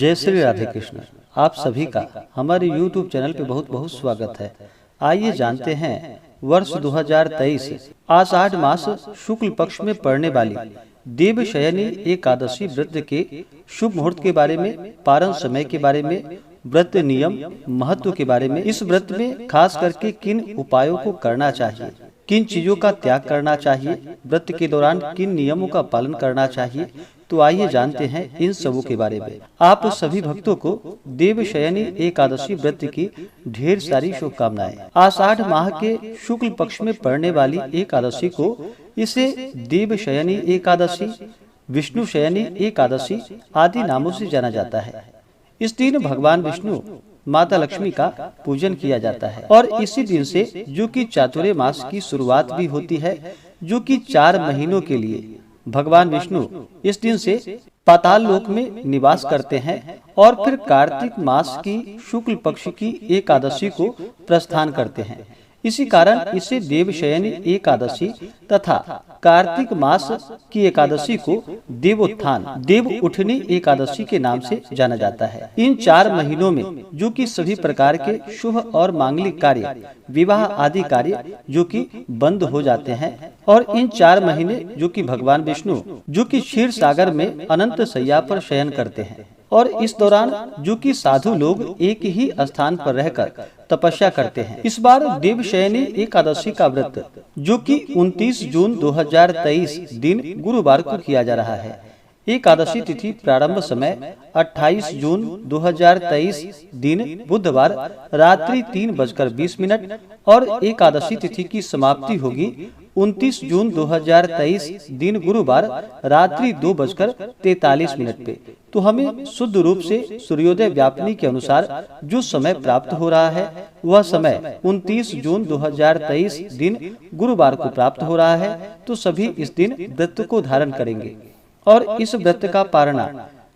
जय श्री राधे कृष्ण। आप सभी का हमारे YouTube चैनल पे बहुत बहुत स्वागत है। आइए जानते हैं वर्ष 2023 आषाढ़ मास शुक्ल पक्ष में पड़ने वाली देवशयनी एकादशी व्रत के शुभ मुहूर्त के बारे में, पारण समय के बारे में, व्रत नियम महत्व के बारे में, इस व्रत में खास करके किन उपायों को करना चाहिए, किन चीजों का त्याग करना चाहिए, व्रत के दौरान किन नियमों का पालन करना चाहिए, तो आइए जानते हैं इन सबों के बारे में। आप सभी भक्तों को देवशयनी एकादशी व्रत की ढेर सारी शुभकामनाएं। आषाढ़ माह के शुक्ल पक्ष में पड़ने वाली एकादशी को इसे देवशयनी एकादशी, विष्णु शयनी एकादशी आदि नामों से जाना जाता है। इस दिन भगवान विष्णु, माता लक्ष्मी का पूजन किया जाता है और इसी दिन से जो कि चातुर्य मास की शुरुआत भी होती है, जो कि 4 महीनों के लिए भगवान विष्णु इस दिन से पाताल लोक में निवास करते हैं और फिर कार्तिक मास की शुक्ल पक्ष की एकादशी को प्रस्थान करते हैं। इसी कारण इसे देवशयनी एकादशी तथा कार्तिक मास की एकादशी को देवोत्थान, देव उठनी एकादशी के नाम से जाना जाता है। इन 4 महीनों में जो कि सभी प्रकार के शुभ और मांगलिक कार्य, विवाह आदि कार्य जो कि बंद हो जाते हैं और इन 4 महीने जो कि भगवान विष्णु जो कि क्षीर सागर में अनंत शैया पर शयन करते हैं और इस दौरान जो कि साधु लोग एक ही स्थान पर रहकर तपस्या करते हैं। इस बार देवशयनी एकादशी का व्रत जो कि 29 जून 2023 दिन गुरुवार को किया जा रहा है। एकादशी तिथि प्रारंभ समय 28 जून 2023 दिन बुधवार रात्रि 3:20 और एकादशी तिथि की समाप्ति होगी 29 जून 2023 दिन गुरुवार रात्रि 2:43 पे। तो हमें शुद्ध रूप से सूर्योदय व्यापनी के अनुसार जो समय प्राप्त हो रहा है वह समय 29 जून 2023 दिन गुरुवार को प्राप्त हो रहा है। तो सभी इस दिन व्रत को धारण करेंगे और इस व्रत का पारणा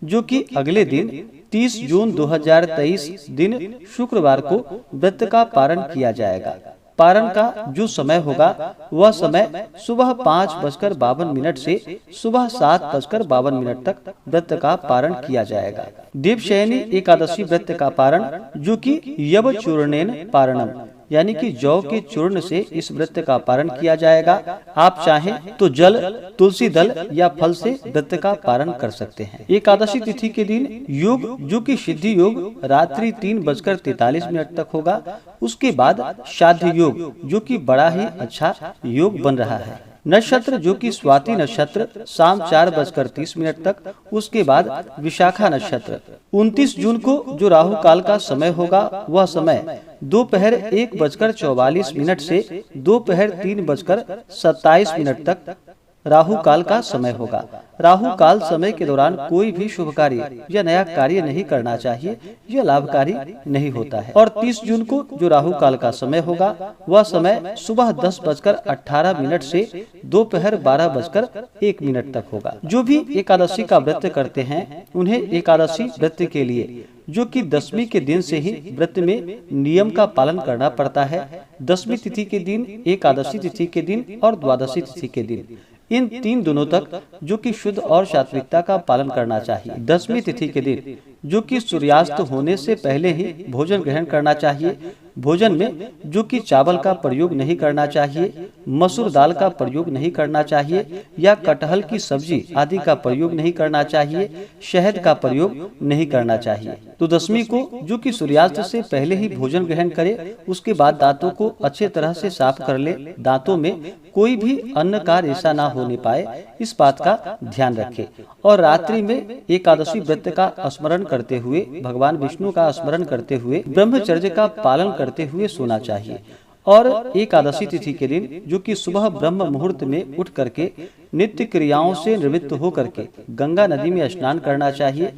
जो कि अगले दिन 30 जून 2023 दिन शुक्रवार को व्रत का पारण किया जाएगा। पारण का जो समय होगा वह समय सुबह 5:52 से सुबह 7:52 तक व्रत का पारण किया जाएगा। देवशयनी एकादशी व्रत का पारण जो कि यव चूर्णेन पारणम यानी कि जौ के चूर्ण से इस व्रत का पारण किया जाएगा। आप चाहें तो जल, तुलसी दल या फल से व्रत का पारण कर सकते हैं। एकादशी तिथि के दिन योग जो कि सिद्धि योग रात्रि 3:43 तक होगा। उसके बाद श्राद्ध योग जो कि बड़ा ही अच्छा योग बन रहा है। नक्षत्र जो कि स्वाति नक्षत्र शाम 4:30 तक। उसके बाद विशाखा नक्षत्र 29 जून को जो राहु काल का समय होगा वह समय दोपहर 1:44 से दोपहर 3:27 तक राहु काल का समय होगा। राहु काल समय के दौरान कोई भी शुभ कार्य या नया कार्य नहीं करना चाहिए, यह लाभकारी नहीं होता है। और 30 जून को जो राहु काल का समय होगा वह समय सुबह 10:18 से दोपहर 12:01 तक होगा। जो भी एकादशी का व्रत करते हैं उन्हें एकादशी व्रत के लिए जो कि 10वीं के दिन से ही व्रत में नियम का पालन करना पड़ता है। 10वीं तिथि के दिन, एकादशी तिथि के दिन और द्वादशी तिथि के दिन, इन 3 दिनों तक जो कि शुद्ध और सात्विकता का पालन करना चाहिए। 10वीं तिथि के दिन जो कि सूर्यास्त होने से पहले ही भोजन ग्रहण करना चाहिए। भोजन में जो कि चावल का प्रयोग नहीं करना चाहिए, मसूर दाल का प्रयोग नहीं करना चाहिए या कटहल की सब्जी आदि का प्रयोग नहीं करना चाहिए, शहद का प्रयोग नहीं करना चाहिए। तो 10वीं को जो कि सूर्यास्त से पहले ही भोजन ग्रहण करे। उसके बाद दांतों को अच्छे तरह से साफ कर ले। दांतों में कोई भी अन्न का रेशा ना होने पाए, इस बात का ध्यान रखे। और रात्रि में एकादशी व्रत का स्मरण करते हुए, भगवान विष्णु का स्मरण करते हुए, ब्रह्मचर्य का पालन करते हुए सोना चाहिए। और एकादशी तिथि के दिन जो कि सुबह ब्रह्म मुहूर्त में उठ करके नित्य क्रियाओं से निवृत्त होकर के गंगा नदी में स्नान करना चाहिए।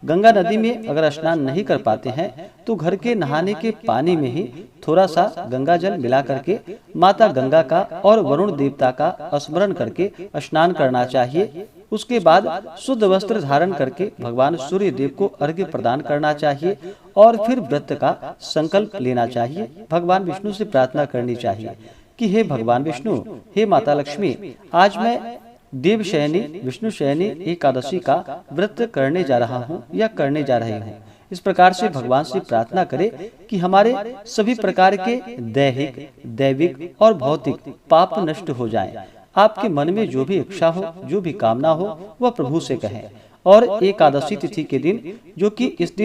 गंगा नदी में अगर स्नान नहीं कर पाते हैं तो घर के नहाने के पानी में ही थोड़ा सा गंगा जल मिला करके माता गंगा का और वरुण देवता का स्मरण करके स्नान करना चाहिए। उसके बाद शुद्ध वस्त्र धारण करके भगवान सूर्य देव को अर्घ्य प्रदान करना चाहिए और फिर व्रत का संकल्प लेना चाहिए। भगवान विष्णु से प्रार्थना करनी चाहिए कि हे भगवान विष्णु, हे माता लक्ष्मी, आज मैं देवशयनी विष्णुशयनी एकादशी का व्रत करने जा रहा हूँ या करने जा रही हूँ। इस प्रकार से भगवान से प्रार्थना करें कि हमारे सभी प्रकार के दैहिक, दैविक और भौतिक पाप नष्ट हो जाएं। आपके मन में जो भी इच्छा हो, जो भी कामना हो, वह प्रभु से कहें। और एकादशी तिथि के दिन, जो कि इस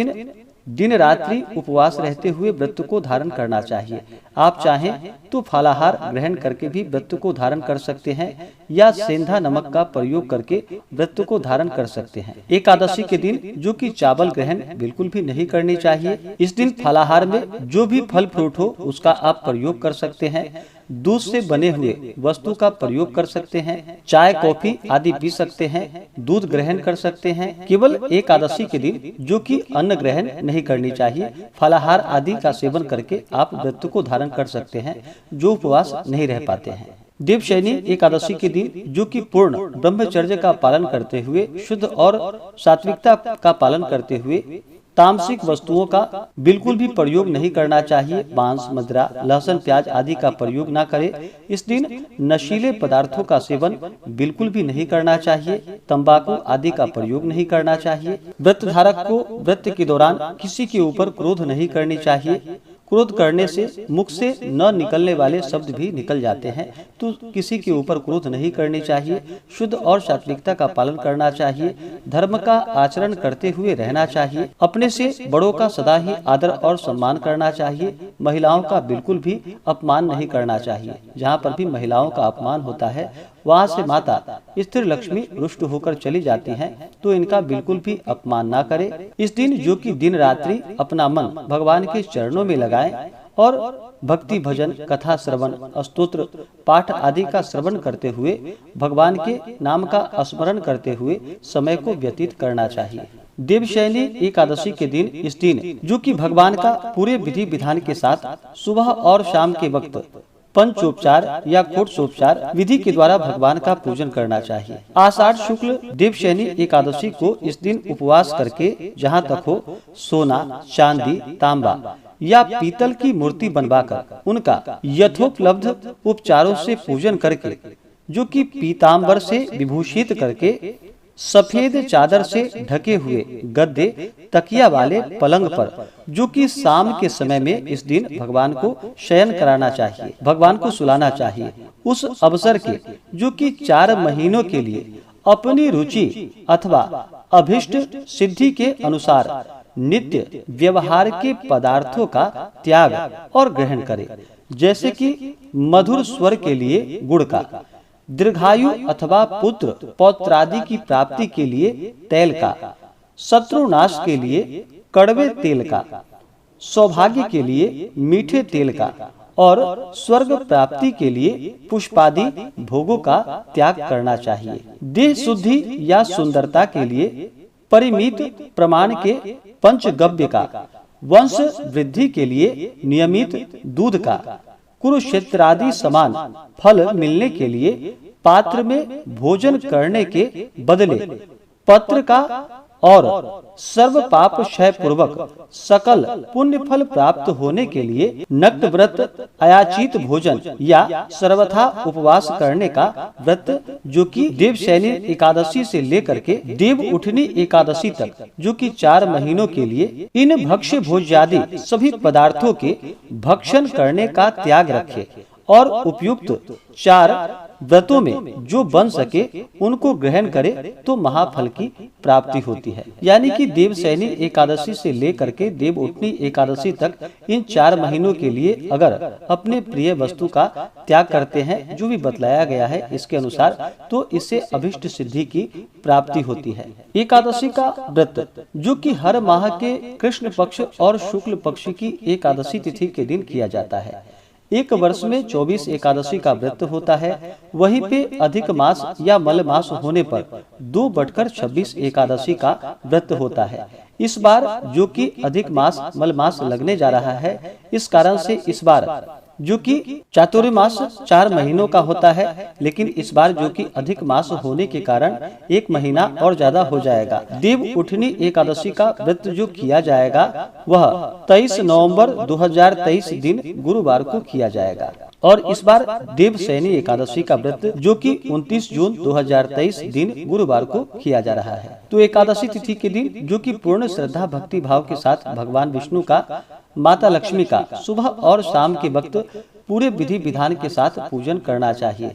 दिन रात्रि उपवास रहते हुए व्रत को धारण करना चाहिए। आप चाहें तो फलाहार ग्रहण करके भी व्रत को धारण कर सकते हैं या सेंधा नमक का प्रयोग करके व्रत को धारण कर सकते हैं। एकादशी के दिन जो कि चावल ग्रहण बिल्कुल भी नहीं करनी चाहिए। इस दिन फलाहार में जो भी फल फ्रूट हो उसका आप प्रयोग कर सकते हैं। दूध से बने हुए वस्तु का प्रयोग कर सकते हैं। चाय, कॉफी आदि पी सकते हैं। दूध ग्रहण कर सकते हैं। केवल एकादशी के दिन जो कि अन्न ग्रहण नहीं करनी चाहिए, फलाहार आदि का सेवन करके आप व्रत को धारण कर सकते हैं, जो उपवास नहीं रह पाते हैं। देवशयनी एकादशी के दिन जो कि पूर्ण ब्रह्मचर्य का पालन करते हुए, शुद्ध और सात्विकता का पालन करते हुए तामसिक वस्तुओं का बिल्कुल भी प्रयोग नहीं करना चाहिए। मांस, मदिरा, लहसुन, प्याज आदि का प्रयोग ना करें। इस दिन नशीले पदार्थों का सेवन बिल्कुल भी नहीं करना चाहिए। तंबाकू आदि का प्रयोग नहीं करना चाहिए। व्रत धारक को व्रत के दौरान किसी के ऊपर क्रोध नहीं करनी चाहिए। क्रोध करने से मुख से न निकलने वाले शब्द भी निकल जाते हैं, तो किसी के ऊपर क्रोध नहीं करनी चाहिए। शुद्ध और सात्विकता का पालन करना चाहिए। धर्म का आचरण करते हुए रहना चाहिए। अपने से बड़ों का सदा ही आदर और सम्मान करना चाहिए। महिलाओं का बिल्कुल भी अपमान नहीं करना चाहिए। जहाँ पर भी महिलाओं का अपमान होता है, वहाँ से माता स्थिर लक्ष्मी रुष्ट होकर चली जाती हैं, तो इनका बिल्कुल भी अपमान ना करें। इस दिन जो कि दिन रात्रि अपना मन भगवान के चरणों में लगाएं और भक्ति, भजन, कथा श्रवण, स्तोत्र पाठ आदि का श्रवण करते हुए भगवान के नाम का स्मरण करते हुए समय को व्यतीत करना चाहिए। देवशयनी एकादशी के दिन, इस दिन जो कि भगवान का पूरे विधि विधान के साथ सुबह और शाम के वक्त पंचोपचार या कोटोपचार विधि के द्वारा भगवान का पूजन करना चाहिए। आषाढ़ शुक्ल देवशयनी एकादशी को इस दिन उपवास करके जहाँ तक हो सोना, चांदी, तांबा या पीतल की मूर्ति बनवाकर उनका यथोपलब्ध उपचारों से पूजन करके, जो कि पीताम्बर से विभूषित करके सफेद चादर से ढके हुए गद्दे, तकिया वाले पलंग पर जो कि शाम के समय में इस दिन भगवान को शयन कराना चाहिए, भगवान को सुलाना चाहिए। उस अवसर के जो कि 4 महीनों के लिए अपनी रुचि अथवा अभिष्ट सिद्धि के अनुसार नित्य व्यवहार के पदार्थों का त्याग और ग्रहण करे, जैसे कि मधुर स्वर के लिए गुड़ का, दीर्घायु अथवा पुत्र पौत्रादि की प्राप्ति के लिए तेल का, शत्रुनाश के लिए कड़वे तेल का, सौभाग्य के लिए मीठे तेल का और स्वर्ग प्राप्ति के लिए पुष्पादि भोगों का त्याग करना चाहिए। देह शुद्धि या सुंदरता के लिए परिमित प्रमाण के पंचगव्य का, वंश वृद्धि के लिए नियमित दूध का, कुरुक्षेत्रादि समान फल मिलने के लिए पात्र में भोजन करने के बदले पत्र का और सर्व पाप क्षय पूर्वक सकल पुण्य फल प्राप्त होने के लिए नक्त व्रत, अयाचित भोजन या सर्वथा उपवास करने का व्रत, जो कि देवशयनी एकादशी से लेकर के देव उठनी एकादशी तक जो कि 4 महीनों के लिए इन भक्ष्य भोज्यादि सभी पदार्थों के भक्षण करने का त्याग रखे और उपयुक्त 4 व्रतों में जो बन सके उनको ग्रहण करे तो महाफल की प्राप्ति होती है। यानी कि देवशयनी एकादशी से लेकर के देव उठनी एकादशी तक इन 4 महीनों के लिए अगर अपने प्रिय वस्तु का त्याग करते हैं, जो भी बतलाया गया है इसके अनुसार, तो इससे अभिष्ट सिद्धि की प्राप्ति होती है। एकादशी का व्रत जो कि हर माह के कृष्ण पक्ष और शुक्ल पक्ष की एकादशी तिथि के दिन किया जाता है। एक वर्ष में 24 एकादशी का व्रत होता है। वहीं पे अधिक मास या मल मास होने पर 2/26 एकादशी का व्रत होता है। इस बार जो कि अधिक मास मल मास लगने जा रहा है, इस कारण से इस बार जो कि चातुर्मास 4 महीनों का होता है, लेकिन इस बार जो कि अधिक मास होने के कारण 1 महीना और ज्यादा हो जाएगा। देव उठनी एकादशी का व्रत जो किया जाएगा वह 23 नवंबर 2023 दिन गुरुवार को किया जाएगा। और इस बार देवशयनी एकादशी का व्रत जो कि 29 जून 2023 दिन गुरुवार को किया जा रहा है। तो एकादशी तिथि के दिन जो कि पूर्ण श्रद्धा भक्ति भाव के साथ भगवान विष्णु का, माता लक्ष्मी का सुबह और शाम के वक्त पूरे विधि विधान के साथ पूजन करना चाहिए।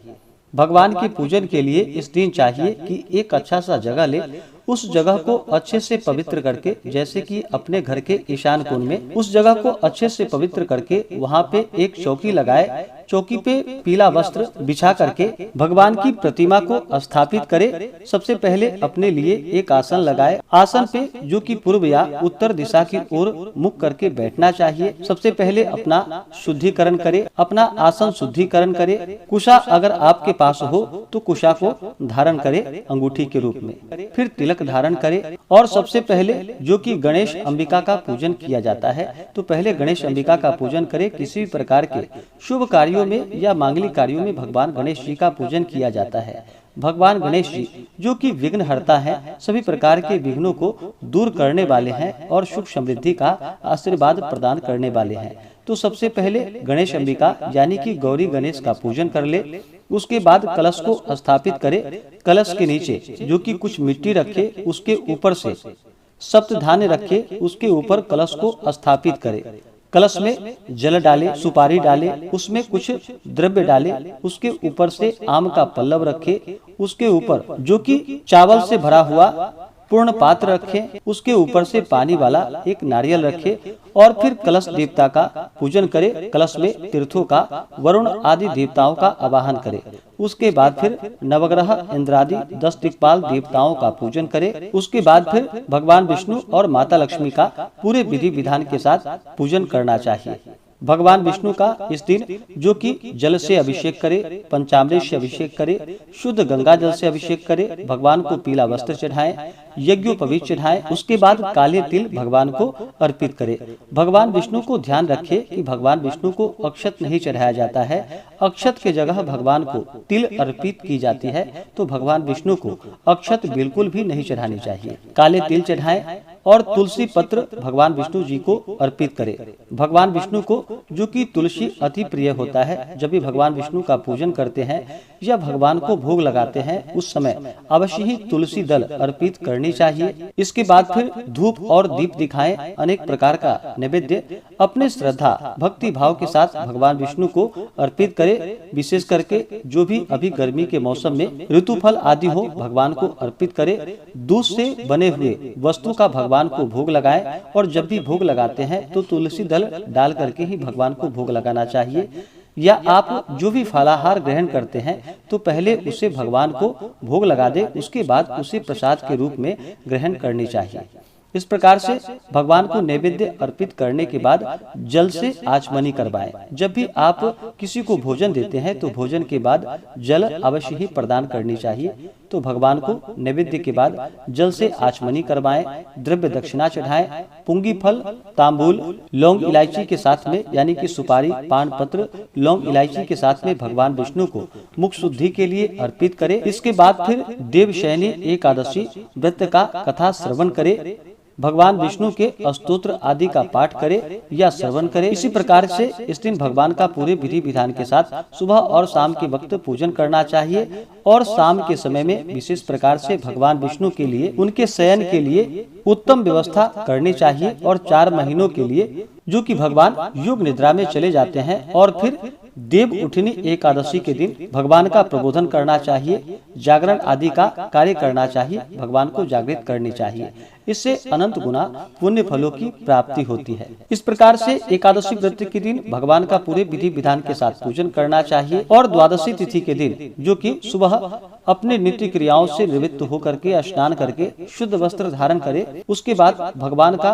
भगवान के पूजन के लिए इस दिन चाहिए कि एक अच्छा सा जगह ले, उस जगह को अच्छे से पवित्र करके, जैसे कि अपने घर के ईशान कोण में उस जगह को अच्छे से पवित्र करके वहाँ पे एक चौकी लगाए, चौकी पे पीला वस्त्र बिछा करके भगवान की प्रतिमा को स्थापित करे। सबसे पहले अपने लिए एक आसन लगाए, आसन पे जो कि पूर्व या उत्तर दिशा की ओर मुख करके बैठना चाहिए। सबसे पहले अपना शुद्धिकरण करे, अपना आसन शुद्धिकरण करे। कुशा अगर आपके पास हो तो कुशा को धारण करे अंगूठी के रूप में, फिर तिलक धारण करे। और सबसे पहले जो कि गणेश अंबिका का पूजन किया जाता है, तो पहले गणेश अंबिका का पूजन करे। किसी भी प्रकार के शुभ कार्यों में या मांगलिक कार्यों में भगवान गणेश जी का पूजन किया जाता है। भगवान गणेश जी जो कि विघ्न हरता है, सभी प्रकार के विघ्नों को दूर करने वाले हैं और सुख समृद्धि का आशीर्वाद प्रदान करने वाले हैं। तो सबसे पहले गणेश अंबिका यानी कि गौरी गणेश का पूजन कर ले। उसके बाद कलश को स्थापित करे। कलश के नीचे जो कि कुछ मिट्टी रखे, उसके ऊपर से सप्त धान्य रखे, उसके ऊपर कलश को स्थापित करे। कलश में जल डाले, सुपारी डाले, उसमें कुछ द्रव्य डाले, उसके ऊपर से आम का पल्लव रखे, उसके ऊपर जो कि चावल से भरा हुआ पूर्ण पात्र रखे, उसके ऊपर से पानी वाला एक नारियल रखे और फिर कलश देवता का पूजन करे। कलश में तीर्थों का, वरुण आदि देवताओं का आवाहन करे। उसके बाद फिर नवग्रह, इंद्रादि 10 दिक्पाल देवताओं का पूजन करे। उसके बाद फिर भगवान विष्णु और माता लक्ष्मी का पूरे विधि विधान के साथ पूजन करना चाहिए। भगवान विष्णु का इस दिन जो कि जल से अभिषेक करे, पंचामृत से अभिषेक करे, शुद्ध गंगा जल से अभिषेक करे, भगवान को पीला वस्त्र चढ़ाए, यज्ञोपवीत चढ़ाए। उसके बाद काले तिल भगवान को अर्पित करे। भगवान विष्णु को ध्यान रखे कि भगवान विष्णु को अक्षत नहीं चढ़ाया जाता है, अक्षत के जगह भगवान को तिल अर्पित की जाती है। तो भगवान विष्णु को अक्षत बिल्कुल भी नहीं चढ़ानी चाहिए। काले तिल चढ़ाए और तुलसी पत्र भगवान विष्णु जी को अर्पित करे। भगवान विष्णु को जो कि तुलसी अति प्रिय होता है, जब भी भगवान विष्णु का पूजन करते हैं या भगवान को भोग लगाते हैं, उस समय अवश्य ही तुलसी दल अर्पित करनी चाहिए। इसके बाद फिर धूप और दीप दिखाएं, अनेक प्रकार का नैवेद्य अपने श्रद्धा भक्ति भाव के साथ भगवान विष्णु को अर्पित करे। विशेष करके जो भी अभी गर्मी के मौसम में ऋतुफल आदि हो, भगवान को अर्पित करे। दूध से बने हुए वस्तु का भगवान को भोग लगाएं और जब भी भोग लगाते हैं तो तुलसी दल डाल करके ही भगवान को भोग लगाना चाहिए। या आप जो भी फलाहार ग्रहण करते हैं तो पहले उसे भगवान को भोग लगा दे, उसके बाद उसे प्रसाद के रूप में ग्रहण करनी चाहिए। इस प्रकार से भगवान को नैवेद्य अर्पित करने के बाद जल से आचमनी करवाएं। जब भी आप किसी को भोजन देते हैं तो भोजन के बाद जल अवश्य ही प्रदान करनी चाहिए। तो भगवान को नैवेद्य के बाद जल से आचमनी करवाएं, द्रव्य दक्षिणा चढ़ाएं, पुंगी फल, तांबूल, लौंग इलायची के साथ में यानी कि सुपारी, पान पत्र, लौंग इलायची के साथ में भगवान विष्णु को मुख शुद्धि के लिए अर्पित करें। इसके बाद फिर देवशयनी एकादशी व्रत का कथा श्रवण करे, भगवान विष्णु के स्तोत्र आदि का पाठ करे या श्रवण करे। इसी प्रकार से इस दिन भगवान का पूरे विधि विधान के साथ सुबह और शाम के वक्त पूजन करना चाहिए। और शाम के समय में विशेष प्रकार से भगवान विष्णु के लिए उनके शयन के लिए उत्तम व्यवस्था करनी चाहिए। और 4 महीनों के लिए जो कि भगवान योग निद्रा में चले जाते हैं और फिर देव उठनी एकादशी के दिन भगवान का प्रबोधन करना चाहिए, जागरण आदि का कार्य करना चाहिए, भगवान को जागृत करनी चाहिए। इससे अनंत गुना पुण्य फलों की प्राप्ति होती है। इस प्रकार से एकादशी व्रत के दिन भगवान का पूरे विधि विधान के साथ पूजन करना चाहिए। और द्वादशी तिथि के दिन जो कि सुबह अपने नित्य क्रियाओं से निवृत्त होकर के स्नान करके शुद्ध वस्त्र धारण करे, उसके बाद भगवान का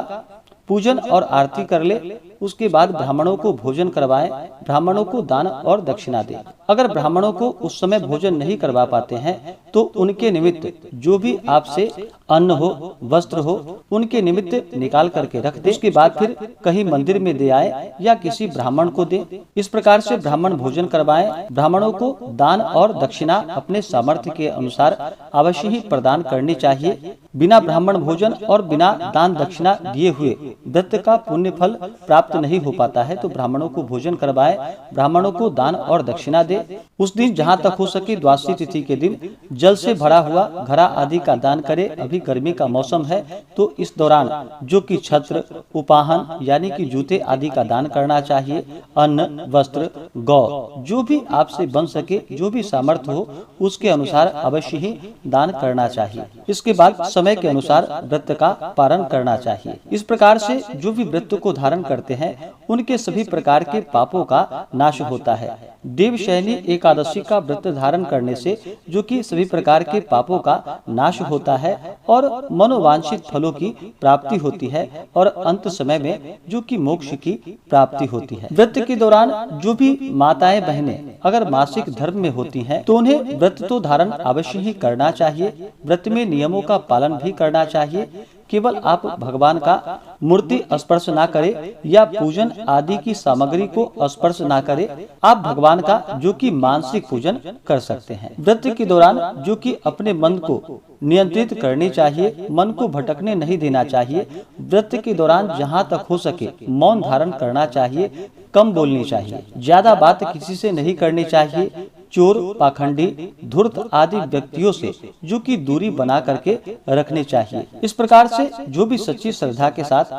पूजन और आरती कर ले। उसके बाद ब्राह्मणों को भोजन करवाएं, ब्राह्मणों को दान और दक्षिणा दें। अगर ब्राह्मणों को उस समय भोजन नहीं करवा पाते हैं तो उनके निमित्त जो भी आपसे अन्न हो, वस्त्र हो, उनके निमित्त निकाल करके रख दे। उसके बाद फिर कहीं मंदिर में दे आए या किसी ब्राह्मण को दे। इस प्रकार से ब्राह्मण भोजन करवाएं। ब्राह्मणों को दान और दक्षिणा अपने सामर्थ्य के अनुसार अवश्य ही प्रदान करनी चाहिए। बिना ब्राह्मण भोजन और बिना दान दक्षिणा दिए हुए व्रत का पुण्य फल प्राप्त नहीं हो पाता है। तो ब्राह्मणों को भोजन करवाएं, ब्राह्मणों को दान और दक्षिणा दे। उस दिन जहाँ तक हो सके द्वादशी तिथि के दिन जल से भरा हुआ घड़ा आदि का दान करे। अभी गर्मी का मौसम है तो इस दौरान जो कि छत्र, उपाहन यानी कि जूते आदि का दान करना चाहिए। अन्न, वस्त्र, गौ जो भी आपसे बन सके, जो भी सामर्थ्य हो उसके अनुसार अवश्य ही दान करना चाहिए। इसके बाद समय के अनुसार व्रत का पालन करना चाहिए। इस प्रकार से जो भी व्रत को धारण करते हैं उनके सभी प्रकार के पापों का नाश होता है। देवशयनी एकादशी का व्रत धारण करने से जो कि सभी प्रकार के पापों का नाश होता है और मनोवांछित फलों की प्राप्ति होती है और अंत समय में जो कि मोक्ष की प्राप्ति होती है। व्रत के दौरान जो भी माताएं बहनें अगर मासिक धर्म में होती हैं तो उन्हें व्रत तो धारण अवश्य ही करना चाहिए। व्रत में नियमों का पालन भी करना चाहिए। केवल आप भगवान का मूर्ति स्पर्श ना करें या पूजन आदि की सामग्री को स्पर्श ना करें। आप भगवान का जो कि मानसिक पूजन कर सकते हैं। व्रत के दौरान जो कि अपने मन को नियंत्रित करनी चाहिए, मन को भटकने नहीं देना चाहिए। व्रत के दौरान जहाँ तक हो सके मौन धारण करना चाहिए, कम बोलनी चाहिए, ज्यादा बात किसी से नहीं करनी चाहिए। चोर, पाखंडी, धूर्त आदि व्यक्तियों से जो कि दूरी बना करके रखनी चाहिए। इस प्रकार से जो भी सच्ची श्रद्धा के साथ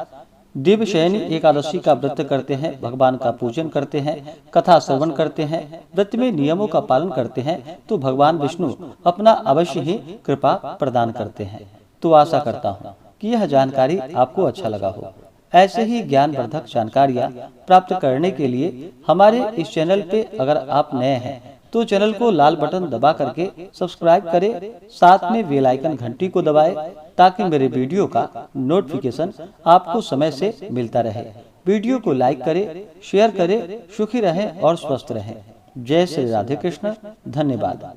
देवशयनी एकादशी का व्रत करते हैं, भगवान का पूजन करते हैं, कथा श्रवण करते हैं, व्रत में नियमों का पालन करते हैं तो भगवान विष्णु अपना अवश्य ही कृपा प्रदान करते हैं। तो आशा करता हूँ कि यह जानकारी आपको अच्छा लगा हो। ऐसे ही ज्ञानवर्धक जानकारियाँ प्राप्त करने के लिए हमारे इस चैनल पे अगर आप नए हैं तो चैनल को लाल बटन दबा करके सब्सक्राइब करें, साथ में बेल आइकन घंटी को दबाएं ताकि मेरे वीडियो का नोटिफिकेशन आपको समय से मिलता रहे। वीडियो को लाइक करें, शेयर करें। सुखी रहें और स्वस्थ रहें। जय श्री राधे कृष्ण। धन्यवाद।